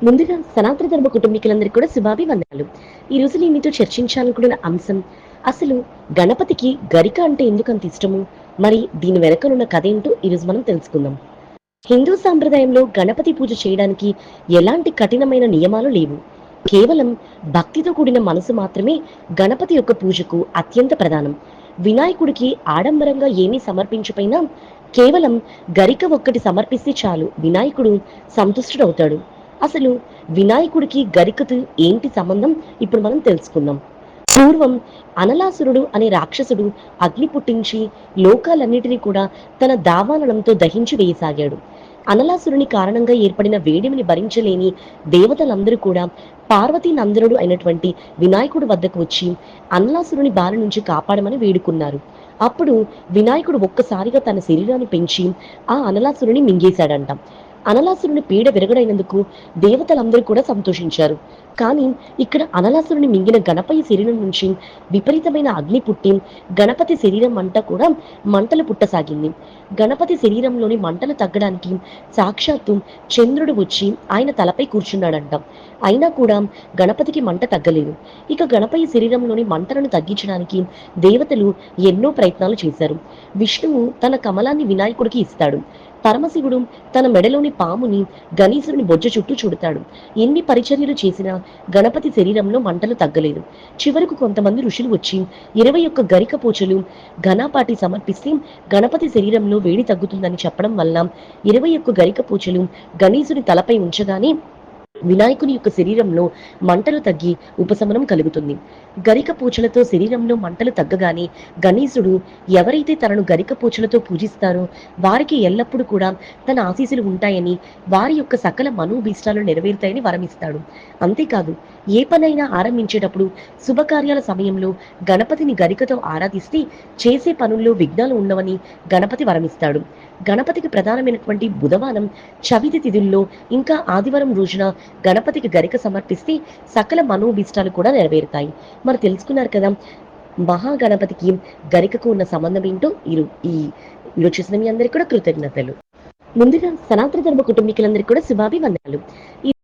ముందుగా సనాతన ధర్మ కుటుంబీకులందరికీ కూడా శుభాభివందనాలు. ఈ రోజు నేను మీతో చర్చించాలనుకున్న అంశం, అసలు గణపతికి గరిక అంటే ఎందుకంత ఇష్టము? మరి దీని వెనకనున్న కథేంటో ఈరోజు మనం తెలుసుకుందాం. హిందూ సాంప్రదాయంలో గణపతి పూజ చేయడానికి ఎలాంటి కఠినమైన నియమాలు లేవు. కేవలం భక్తితో కూడిన మనసు మాత్రమే గణపతి యొక్క పూజకు అత్యంత ప్రధానం. వినాయకుడికి ఆడంబరంగా ఏమీ సమర్పించకపోయినా కేవలం గరిక ఒక్కటి సమర్పిస్తే చాలు వినాయకుడు సంతుష్టుడవుతాడు. అసలు వినాయకుడికి గరికతో ఏంటి సంబంధం ఇప్పుడు మనం తెలుసుకుందాం. పూర్వం అనలాసురుడు అనే రాక్షసుడు అగ్ని పుట్టించి లోకాలన్నిటినీ కూడా తన దావానలంతో దహించి వేయసాగాడు. అనలాసురుని కారణంగా ఏర్పడిన వేడిమిని భరించలేని దేవతలందరూ కూడా పార్వతీనందనుడు అయినటువంటి వినాయకుడి వద్దకు వచ్చి అనలాసురుని బారి నుంచి కాపాడమని వేడుకున్నారు. అప్పుడు వినాయకుడు ఒక్కసారిగా తన శరీరాన్ని పెంచి ఆ అనలాసురుని మింగేశాడంట. అనలాసురుని పీడ విరగడైనందుకు దేవతలందరూ కూడా సంతోషించారు. కానీ ఇక్కడ అనలాసురుని మింగిన గణపతి శరీరం నుంచి విపరీతమైన అగ్ని పుట్టి గణపతి శరీరం అంతా కూడా మంటలు పుట్టసాగింది. గణపతి శరీరంలోని మంటలు తగ్గడానికి సాక్షాత్తు చంద్రుడు వచ్చి ఆయన తలపై కూర్చున్నాడంట. అయినా కూడా గణపతికి మంట తగ్గలేదు. ఇక గణపతి శరీరంలోని మంటలను తగ్గించడానికి దేవతలు ఎన్నో ప్రయత్నాలు చేశారు. విష్ణువు తన కమలాన్ని వినాయకుడికి ఇస్తాడు. పరమశివుడు తన మెడలోని పాముని గణేశుని బొజ్జ చుట్టూ చుడతాడు. ఎన్ని పరిచర్యలు చేసినా గణపతి శరీరంలో మంటలు తగ్గలేదు. చివరకు కొంతమంది ఋషులు వచ్చి 21 గరిక పూజలు ఘనాపాటి సమర్పిస్తే గణపతి శరీరంలో వేడి తగ్గుతుందని చెప్పడం వల్ల 21 గరిక పూజలు గణేశుని తలపై ఉంచగానే వినాయకుని యొక్క శరీరంలో మంటలు తగ్గి ఉపశమనం కలుగుతుంది. గరిక పూజలతో శరీరంలో మంటలు తగ్గగానే గణేశుడు ఎవరైతే తనను గరిక పూజలతో పూజిస్తారో వారికి ఎల్లప్పుడూ కూడా తన ఆశీస్సులు ఉంటాయని, వారి యొక్క సకల మనోభీష్టాలు నెరవేరుతాయని వరమిస్తాడు. అంతేకాదు, ఏ పనైనా ఆరంభించేటప్పుడు శుభకార్యాల సమయంలో గణపతిని గరికతో ఆరాధిస్తే చేసే పనుల్లో విఘ్నాలు ఉండవని గణపతి వరమిస్తాడు. గణపతికి ప్రధానమైనటువంటి బుధవారం, చవితి తిథుల్లో ఇంకా ఆదివారం రోజున గణపతికి గరిక సమర్పిస్తే సకల మనోభీష్టాలు కూడా నెరవేరుతాయి. మరి తెలుసుకున్నారు కదా మహాగణపతికి గరికకు ఉన్న సంబంధం ఏంటో. ఈ వీడియో చూసిన మీ అందరికీ కూడా కృతజ్ఞతలు. ముందుగా సనాతన ధర్మ కుటుంబీకులందరికీ కూడా శుభాభివందనాలు.